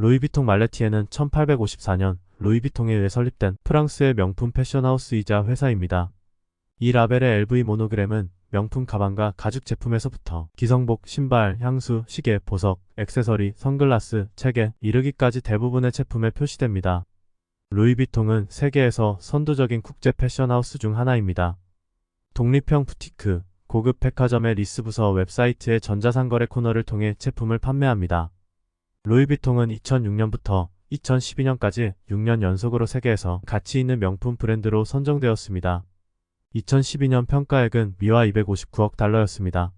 루이비통 말레티에는 1854년 루이비통에 의해 설립된 프랑스의 명품 패션하우스이자 회사입니다. 이 라벨의 LV 모노그램은 명품 가방과 가죽 제품에서부터 기성복, 신발, 향수, 시계, 보석, 액세서리, 선글라스, 책에 이르기까지 대부분의 제품에 표시됩니다. 루이비통은 세계에서 선두적인 국제 패션하우스 중 하나입니다. 독립형 부티크, 고급 백화점의 리스 부서 웹사이트의 전자상거래 코너를 통해 제품을 판매합니다. 루이비통은 2006년부터 2012년까지 6년 연속으로 세계에서 가치 있는 명품 브랜드로 선정되었습니다. 2012년 평가액은 미화 259억 달러였습니다.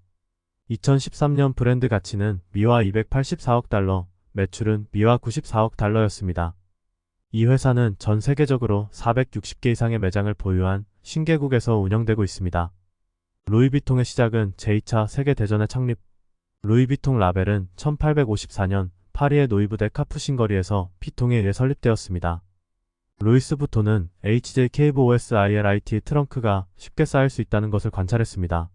2013년 브랜드 가치는 미화 284억 달러, 매출은 미화 94억 달러였습니다. 이 회사는 전 세계적으로 460개 이상의 매장을 보유한 신개국에서 운영되고 있습니다. 루이비통의 시작은 제2차 세계대전의 창립. 루이비통 라벨은 1854년 파리의 노이브대 카푸신 거리에서 피통에 의해 설립되었습니다. 루이스 부톤은 HJKVOSILIT 트렁크가 쉽게 쌓일 수 있다는 것을 관찰했습니다.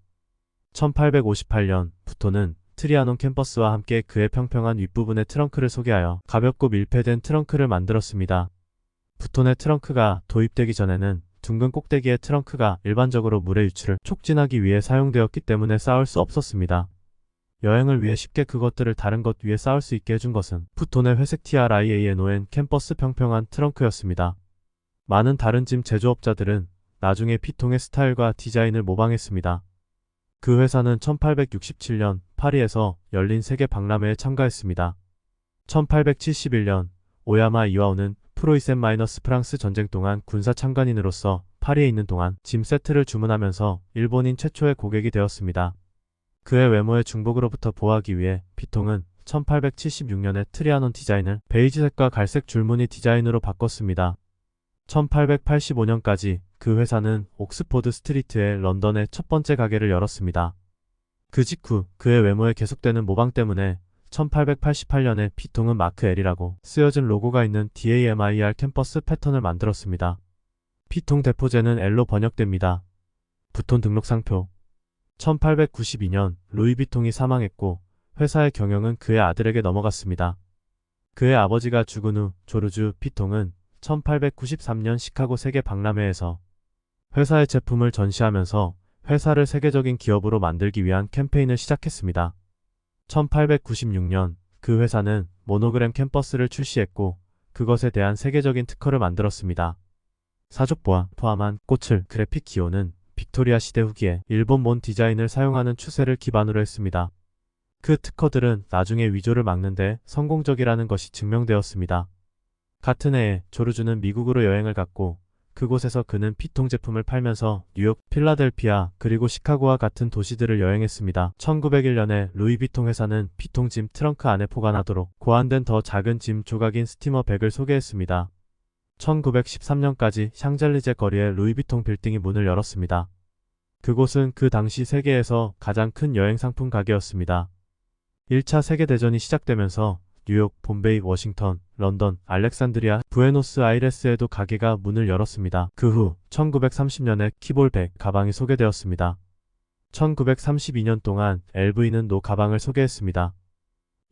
1858년 부톤은 트리아논 캠퍼스와 함께 그의 평평한 윗부분의 트렁크를 소개하여 가볍고 밀폐된 트렁크를 만들었습니다. 부톤의 트렁크가 도입되기 전에는 둥근 꼭대기의 트렁크가 일반적으로 물의 유출을 촉진하기 위해 사용되었기 때문에 쌓을 수 없었습니다. 여행을 위해 쉽게 그것들을 다른 것 위에 쌓을 수 있게 해준 것은 부톤의 회색 TRIA에 놓인 캠퍼스 평평한 트렁크였습니다. 많은 다른 짐 제조업자들은 나중에 피통의 스타일과 디자인을 모방했습니다. 그 회사는 1867년 파리에서 열린 세계 박람회에 참가했습니다. 1871년 오야마 이와오는 프로이센-프랑스 전쟁 동안 군사 참관인으로서 파리에 있는 동안 짐 세트를 주문하면서 일본인 최초의 고객이 되었습니다. 그의 외모의 중복으로부터 보호하기 위해 피통은 1876년에 트리아논 디자인을 베이지색과 갈색 줄무늬 디자인으로 바꿨습니다. 1885년까지 그 회사는 옥스포드 스트리트에 런던의 첫 번째 가게를 열었습니다. 그 직후 그의 외모에 계속되는 모방 때문에 1888년에 피통은 마크 L이라고 쓰여진 로고가 있는 DAMIR 캠퍼스 패턴을 만들었습니다. 피통 대포제는 L로 번역됩니다. 부톤 등록상표 1892년 루이비통이 사망했고 회사의 경영은 그의 아들에게 넘어갔습니다. 그의 아버지가 죽은 후 조르주 피통은 1893년 시카고 세계 박람회에서 회사의 제품을 전시하면서 회사를 세계적인 기업으로 만들기 위한 캠페인을 시작했습니다. 1896년 그 회사는 모노그램 캠퍼스를 출시했고 그것에 대한 세계적인 특허를 만들었습니다. 사족보와 포함한 꽃을 그래픽 기호는 빅토리아 시대 후기에 일본 몬 디자인을 사용하는 추세를 기반으로 했습니다. 그 특허들은 나중에 위조를 막는 데 성공적이라는 것이 증명되었습니다. 같은 해에 조르주는 미국으로 여행을 갔고 그곳에서 그는 피통 제품을 팔면서 뉴욕, 필라델피아 그리고 시카고와 같은 도시들을 여행했습니다. 1901년에 루이비통 회사는 피통 짐 트렁크 안에 보관하도록 고안된 더 작은 짐 조각인 스티머 백을 소개했습니다. 1913년까지 샹젤리제 거리에 루이비통 빌딩이 문을 열었습니다. 그곳은 그 당시 세계에서 가장 큰 여행 상품 가게였습니다. 1차 세계대전이 시작되면서 뉴욕, 봄베이, 워싱턴, 런던, 알렉산드리아, 부에노스아이레스에도 가게가 문을 열었습니다. 그 후 1930년에 키볼 100 가방이 소개되었습니다. 1932년 동안 LV는 노 가방을 소개했습니다.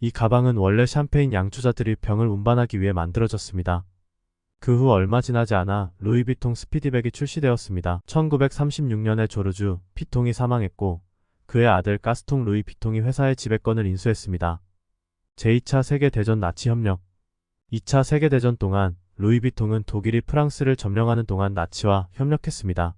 이 가방은 원래 샴페인 양초자들이 병을 운반하기 위해 만들어졌습니다. 그 후 얼마 지나지 않아 루이비통 스피디백이 출시되었습니다. 1936년에 조르주 피통이 사망했고 그의 아들 가스통 루이 피통이 회사의 지배권을 인수했습니다. 제2차 세계대전 나치 협력 2차 세계대전 동안 루이비통은 독일이 프랑스를 점령하는 동안 나치와 협력했습니다.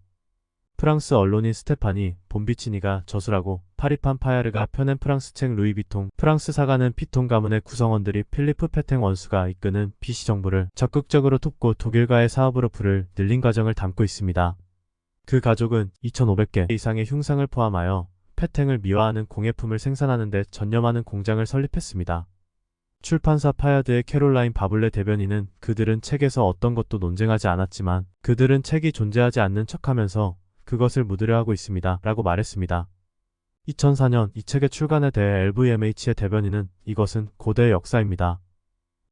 프랑스 언론인 스테파니 본비치니가 저술하고 파리판 파야르가 펴낸 프랑스 책 루이비통 프랑스 사가는 피통 가문의 구성원들이 필리프 페탱 원수가 이끄는 비시 정부를 적극적으로 돕고 독일과의 사업으로 불을 늘린 과정을 담고 있습니다. 그 가족은 2,500개 이상의 흉상을 포함하여 페탱을 미화하는 공예품을 생산하는 데 전념하는 공장을 설립했습니다. 출판사 파야드의 캐롤라인 바블레 대변인은 그들은 책에서 어떤 것도 논쟁하지 않았지만 그들은 책이 존재하지 않는 척하면서 그것을 묻으려 하고 있습니다. 라고 말했습니다. 2004년 이 책의 출간에 대해 LVMH의 대변인은 이것은 고대의 역사입니다.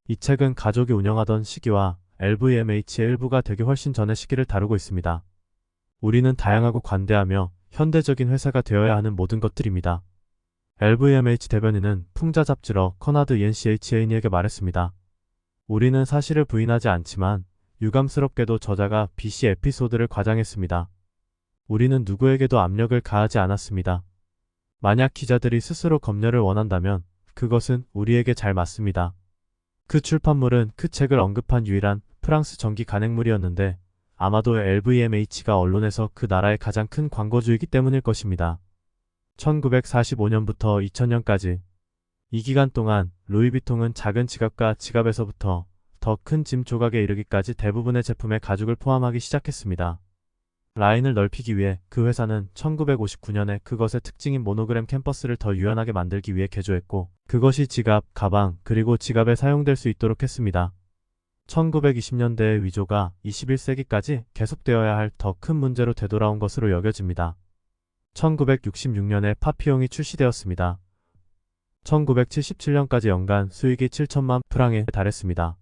이 책은 가족이 운영하던 시기와 LVMH의 일부가 되기 훨씬 전의 시기를 다루고 있습니다. 우리는 다양하고 관대하며 현대적인 회사가 되어야 하는 모든 것들입니다. LVMH 대변인은 풍자 잡지러 커나드 이엔 CHA니에게 말했습니다. 우리는 사실을 부인하지 않지만 유감스럽게도 저자가 BC 에피소드를 과장했습니다. 우리는 누구에게도 압력을 가하지 않았습니다. 만약 기자들이 스스로 검열을 원한다면 그것은 우리에게 잘 맞습니다. 그 출판물은 그 책을 언급한 유일한 프랑스 정기 간행물이었는데 아마도 LVMH가 언론에서 그 나라의 가장 큰 광고주이기 때문일 것입니다. 1945년부터 2000년까지 이 기간 동안 루이비통은 작은 지갑과 지갑에서부터 더 큰 짐 조각에 이르기까지 대부분의 제품에 가죽을 포함하기 시작했습니다. 라인을 넓히기 위해 그 회사는 1959년에 그것의 특징인 모노그램 캠퍼스를 더 유연하게 만들기 위해 개조했고 그것이 지갑, 가방, 그리고 지갑에 사용될 수 있도록 했습니다. 1920년대의 위조가 21세기까지 계속되어야 할 더 큰 문제로 되돌아온 것으로 여겨집니다. 1966년에 파피용이 출시되었습니다. 1977년까지 연간 수익이 7천만 프랑에 달했습니다.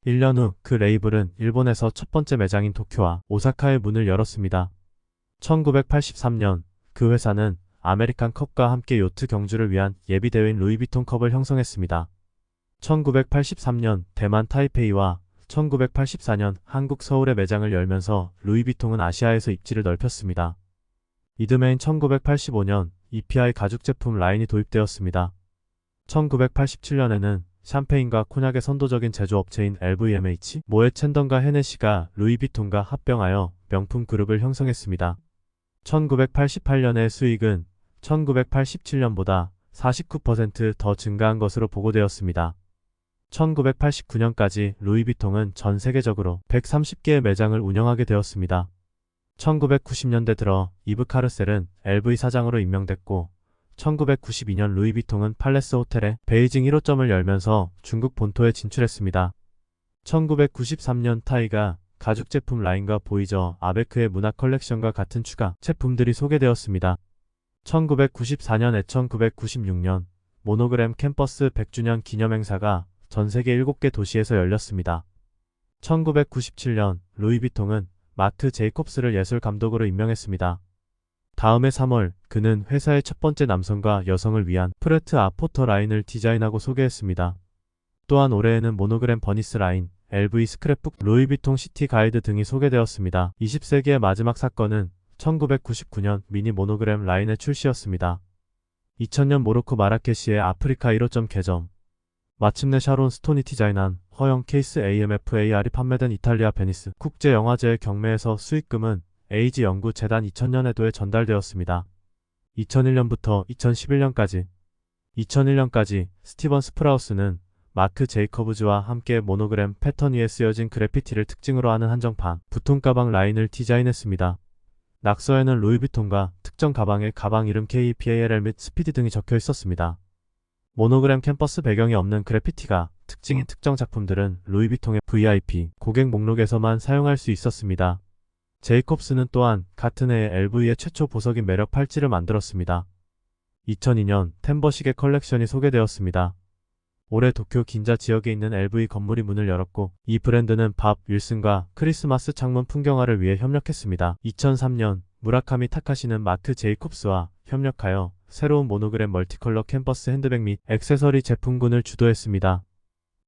1년 후 그 레이블은 일본에서 첫 번째 매장인 도쿄와 오사카에 문을 열었습니다. 1983년 그 회사는 아메리칸 컵과 함께 요트 경주를 위한 예비대회인 루이비통 컵을 형성했습니다. 1983년 대만 타이페이와 1984년 한국 서울에 매장을 열면서 루이비통은 아시아에서 입지를 넓혔습니다. 이듬해인 1985년 EPI 가죽 제품 라인이 도입되었습니다. 1987년에는 샴페인과 코냑의 선도적인 제조업체인 LVMH, 모ët 챈던과 헤네시가 루이비통과 합병하여 명품 그룹을 형성했습니다. 1988년의 수익은 1987년보다 49% 더 증가한 것으로 보고되었습니다. 1989년까지 루이비통은 전 세계적으로 130개의 매장을 운영하게 되었습니다. 1990년대 들어 이브 카르셀은 LV 사장으로 임명됐고 1992년 루이비통은 팔레스 호텔에 베이징 1호점을 열면서 중국 본토에 진출했습니다. 1993년 타이가 가죽 제품 라인과 보이저 아베크의 문화 컬렉션과 같은 추가 제품들이 소개되었습니다. 1994년에 1996년 모노그램 캠퍼스 100주년 기념행사가 전 세계 7개 도시에서 열렸습니다. 1997년 루이비통은 마크 제이콥스를 예술 감독으로 임명했습니다. 다음해 3월 그는 회사의 첫 번째 남성과 여성을 위한 프레트 아포터 라인을 디자인하고 소개했습니다. 또한 올해에는 모노그램 버니스 라인, LV 스크랩북, 루이비통 시티 가이드 등이 소개되었습니다. 20세기의 마지막 사건은 1999년 미니 모노그램 라인의 출시였습니다. 2000년 모로코 마라케시의 아프리카 1호점 개점. 마침내 샤론 스톤이 디자인한 허용 케이스 AMFAR이 판매된 이탈리아 베니스 국제영화제의 경매에서 수익금은 에이지 연구 재단 2000년에도에 전달되었습니다. 2001년부터 2011년까지 스티븐 스프라우스는 마크 제이커브즈와 함께 모노그램 패턴 위에 쓰여진 그래피티를 특징으로 하는 한정판 부통 가방 라인을 디자인했습니다. 낙서에는 루이비통과 특정 가방의 가방 이름 KPALL 및 스피드 등이 적혀 있었습니다. 모노그램 캠퍼스 배경이 없는 그래피티가 특징인 특정 작품들은 루이비통의 VIP 고객 목록에서만 사용할 수 있었습니다. 제이콥스는 또한 같은 해에 LV의 최초 보석인 매력 팔찌를 만들었습니다. 2002년 템버시계 컬렉션이 소개되었습니다. 올해 도쿄 긴자 지역에 있는 LV 건물이 문을 열었고 이 브랜드는 밥 윌슨과 크리스마스 창문 풍경화를 위해 협력했습니다. 2003년 무라카미 타카시는 마크 제이콥스와 협력하여 새로운 모노그램 멀티컬러 캠퍼스 핸드백 및 액세서리 제품군을 주도했습니다.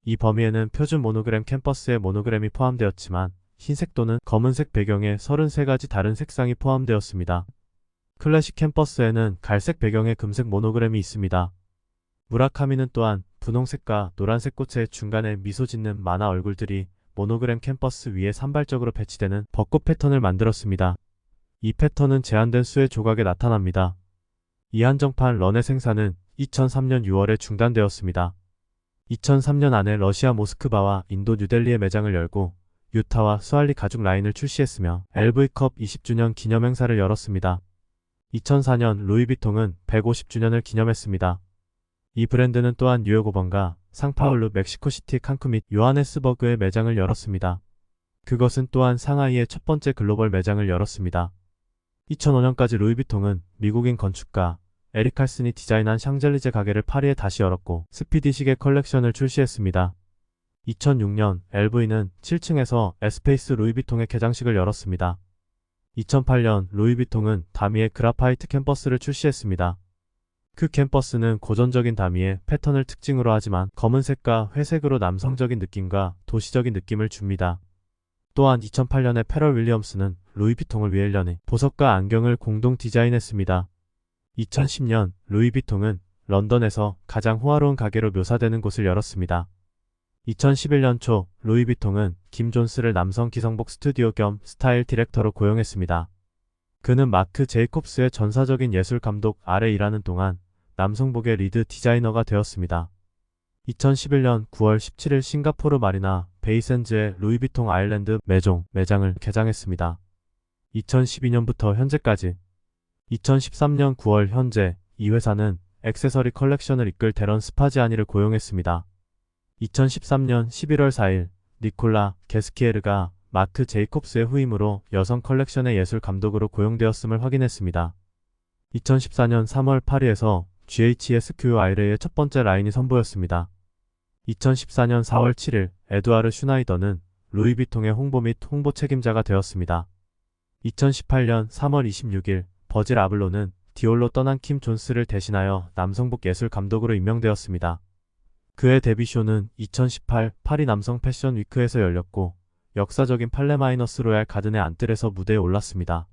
이 범위에는 표준 모노그램 캠퍼스의 모노그램이 포함되었지만 흰색 또는 검은색 배경에 33가지 다른 색상이 포함되었습니다. 클래식 캠퍼스에는 갈색 배경의 금색 모노그램이 있습니다. 무라카미는 또한 분홍색과 노란색 꽃의 중간에 미소 짓는 만화 얼굴들이 모노그램 캠퍼스 위에 산발적으로 배치되는 벚꽃 패턴을 만들었습니다. 이 패턴은 제한된 수의 조각에 나타납니다. 이 한정판 런의 생산은 2003년 6월에 중단되었습니다. 2003년 안에 러시아 모스크바와 인도 뉴델리의 매장을 열고 유타와 스왈리 가죽 라인을 출시했으며 LV컵 20주년 기념행사를 열었습니다. 2004년 루이비통은 150주년을 기념했습니다. 이 브랜드는 또한 뉴욕 5번가 상파울루 멕시코시티 칸쿤 및 요하네스버그의 매장을 열었습니다. 그것은 또한 상하이의 첫 번째 글로벌 매장을 열었습니다. 2005년까지 루이비통은 미국인 건축가 에릭 칼슨이 디자인한 샹젤리제 가게를 파리에 다시 열었고 스피디 시계 컬렉션을 출시했습니다. 2006년 LV는 7층에서 에스페이스 루이비통의 개장식을 열었습니다. 2008년 루이비통은 다미의 그라파이트 캠퍼스를 출시했습니다. 그 캠퍼스는 고전적인 다미의 패턴을 특징으로 하지만 검은색과 회색으로 남성적인 느낌과 도시적인 느낌을 줍니다. 또한 2008년에 패럴 윌리엄스는 루이비통을 위해 1년의 보석과 안경을 공동 디자인했습니다. 2010년 루이비통은 런던에서 가장 호화로운 가게로 묘사되는 곳을 열었습니다. 2011년 초 루이비통은 김 존스를 남성 기성복 스튜디오 겸 스타일 디렉터로 고용했습니다. 그는 마크 제이콥스의 전사적인 예술 감독 아래 일하는 동안 남성복의 리드 디자이너가 되었습니다. 2011년 9월 17일 싱가포르 마리나 베이샌즈의 루이비통 아일랜드 매장을 개장했습니다. 2012년부터 현재까지 2013년 9월 현재 이 회사는 액세서리 컬렉션을 이끌 데런 스파지아니를 고용했습니다. 2013년 11월 4일 니콜라 게스키에르가 마크 제이콥스의 후임으로 여성 컬렉션의 예술 감독으로 고용되었음을 확인했습니다. 2014년 3월 파리에서 GHSQIR의 첫 번째 라인이 선보였습니다. 2014년 4월 7일 에두아르 슈나이더는 루이비통의 홍보 및 홍보 책임자가 되었습니다. 2018년 3월 26일 버질 아블로는 디올로 떠난 킴 존스를 대신하여 남성복 예술 감독으로 임명되었습니다. 그의 데뷔쇼는 2018 파리 남성 패션 위크에서 열렸고 역사적인 팔레 마이너스 로얄 가든의 안뜰에서 무대에 올랐습니다.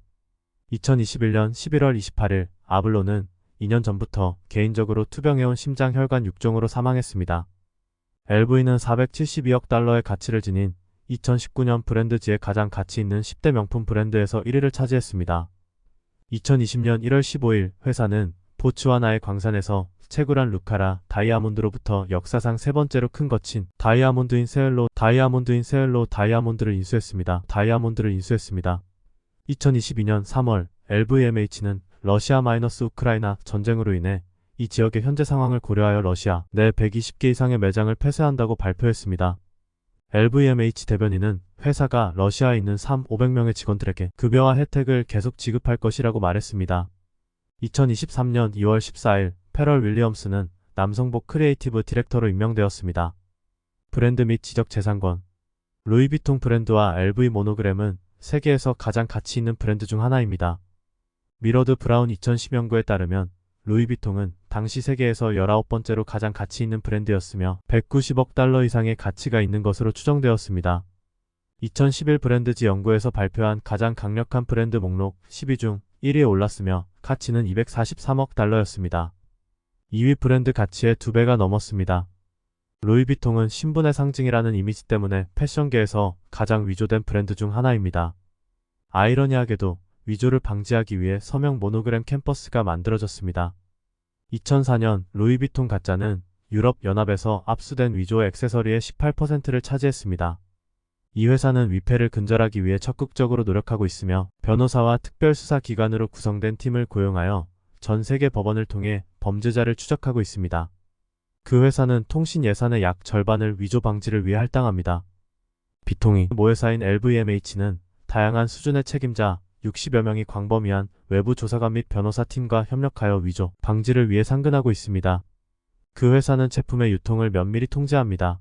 2021년 11월 28일 아블로는 2년 전부터 개인적으로 투병해온 심장혈관 6종으로 사망했습니다. LV는 472억 달러의 가치를 지닌 2019년 브랜드지의 가장 가치 있는 10대 명품 브랜드에서 1위를 차지했습니다. 2020년 1월 15일 회사는 보츠와나의 광산에서 채굴한 루카라 다이아몬드로부터 역사상 세 번째로 큰 거친 다이아몬드인 세엘로 다이아몬드를 인수했습니다. 2022년 3월 LVMH는 러시아-우크라이나 전쟁으로 인해 이 지역의 현재 상황을 고려하여 러시아 내 120개 이상의 매장을 폐쇄한다고 발표했습니다. LVMH 대변인은 회사가 러시아에 있는 500명의 직원들에게 급여와 혜택을 계속 지급할 것이라고 말했습니다. 2023년 2월 14일 패럴 윌리엄스는 남성복 크리에이티브 디렉터로 임명되었습니다. 브랜드 및 지적재산권 루이비통 브랜드와 LV 모노그램은 세계에서 가장 가치 있는 브랜드 중 하나입니다. 미러드 브라운 2010 연구에 따르면 루이비통은 당시 세계에서 19번째로 가장 가치 있는 브랜드였으며 190억 달러 이상의 가치가 있는 것으로 추정되었습니다. 2011 브랜드지 연구에서 발표한 가장 강력한 브랜드 목록 10위 중 1위에 올랐으며 가치는 243억 달러였습니다. 2위 브랜드 가치의 2배가 넘었습니다. 루이비통은 신분의 상징이라는 이미지 때문에 패션계에서 가장 위조된 브랜드 중 하나입니다. 아이러니하게도 위조를 방지하기 위해 서명 모노그램 캠퍼스가 만들어졌습니다. 2004년 루이비통 가짜는 유럽연합에서 압수된 위조 액세서리의 18%를 차지했습니다. 이 회사는 위패를 근절하기 위해 적극적으로 노력하고 있으며 변호사와 특별수사기관으로 구성된 팀을 고용하여 전 세계 법원을 통해 범죄자를 추적하고 있습니다. 그 회사는 통신 예산의 약 절반을 위조 방지를 위해 할당합니다. 비통이 모회사인 LVMH는 다양한 수준의 책임자 60여 명이 광범위한 외부 조사관 및 변호사팀과 협력하여 위조 방지를 위해 상근하고 있습니다. 그 회사는 제품의 유통을 면밀히 통제합니다.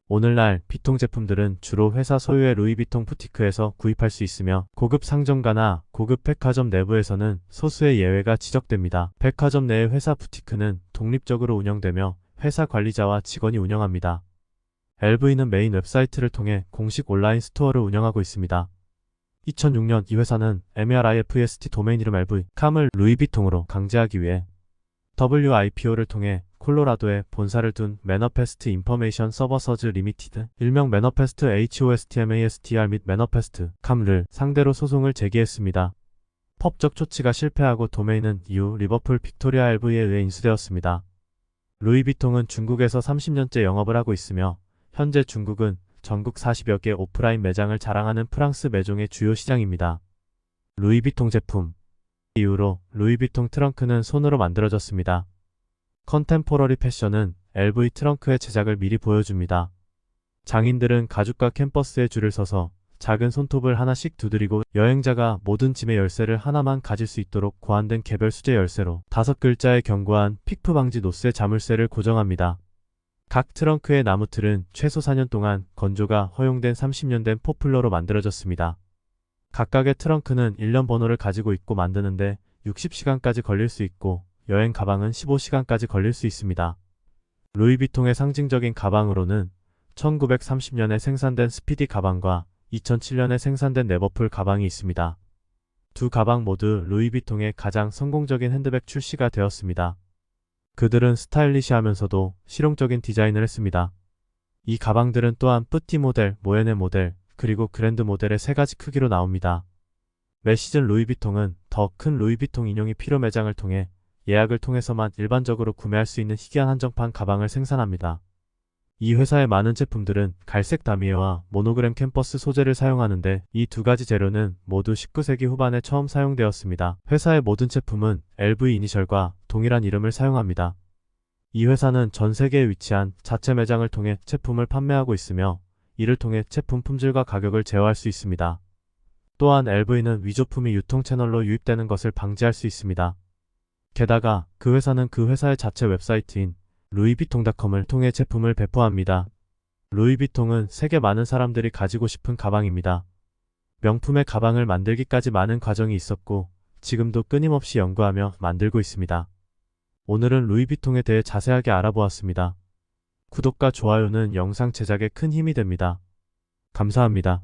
오늘날 비통 제품들은 주로 회사 소유의 루이비통 부티크에서 구입할 수 있으며 고급 상점가나 고급 백화점 내부에서는 소수의 예외가 지적됩니다. 백화점 내의 회사 부티크는 독립적으로 운영되며 회사 관리자와 직원이 운영합니다. LV는 메인 웹사이트를 통해 공식 온라인 스토어를 운영하고 있습니다. 2006년 이 회사는 MERIFST 도메인 이름 LV.com을 루이비통으로 강제하기 위해 WIPO를 통해 콜로라도에 본사를 둔 매너페스트 인포메이션 서버서즈 리미티드 일명 매너페스트 HOSTMASTR 및 매너페스트.com을 상대로 소송을 제기했습니다. 법적 조치가 실패하고 도메인은 이후 리버풀 빅토리아 LV에 의해 인수되었습니다. 루이비통은 중국에서 30년째 영업을 하고 있으며 현재 중국은 전국 40여 개 오프라인 매장을 자랑하는 프랑스 매종의 주요 시장입니다. 루이비통 제품 이후로 루이비통 트렁크는 손으로 만들어졌습니다. 컨템포러리 패션은 LV 트렁크의 제작을 미리 보여줍니다. 장인들은 가죽과 캔버스에 줄을 서서 작은 손톱을 하나씩 두드리고 여행자가 모든 짐의 열쇠를 하나만 가질 수 있도록 고안된 개별 수제 열쇠로 5글자의 견고한 픽프 방지 노스의 자물쇠를 고정합니다. 각 트렁크의 나무틀은 최소 4년 동안 건조가 허용된 30년 된 포플러로 만들어졌습니다. 각각의 트렁크는 1년 번호를 가지고 있고 만드는데 60시간까지 걸릴 수 있고 여행 가방은 15시간까지 걸릴 수 있습니다. 루이비통의 상징적인 가방으로는 1930년에 생산된 스피디 가방과 2007년에 생산된 네버풀 가방이 있습니다. 두 가방 모두 루이비통의 가장 성공적인 핸드백 출시가 되었습니다. 그들은 스타일리시하면서도 실용적인 디자인을 했습니다. 이 가방들은 또한 뿌띠 모델, 모에네 모델, 그리고 그랜드 모델의 세 가지 크기로 나옵니다. 매 시즌 루이비통은 더 큰 루이비통 인용이 필요 매장을 통해 예약을 통해서만 일반적으로 구매할 수 있는 희귀한 한정판 가방을 생산합니다. 이 회사의 많은 제품들은 갈색 다미에와 모노그램 캠퍼스 소재를 사용하는데 이 두 가지 재료는 모두 19세기 후반에 처음 사용되었습니다. 회사의 모든 제품은 LV 이니셜과 동일한 이름을 사용합니다. 이 회사는 전 세계에 위치한 자체 매장을 통해 제품을 판매하고 있으며 이를 통해 제품 품질과 가격을 제어할 수 있습니다. 또한 LV는 위조품이 유통 채널로 유입되는 것을 방지할 수 있습니다. 게다가 그 회사는 그 회사의 자체 웹사이트인 루이비통닷컴을 통해 제품을 배포합니다. 루이비통은 세계 많은 사람들이 가지고 싶은 가방입니다. 명품의 가방을 만들기까지 많은 과정이 있었고 지금도 끊임없이 연구하며 만들고 있습니다. 오늘은 루이비통에 대해 자세하게 알아보았습니다. 구독과 좋아요는 영상 제작에 큰 힘이 됩니다. 감사합니다.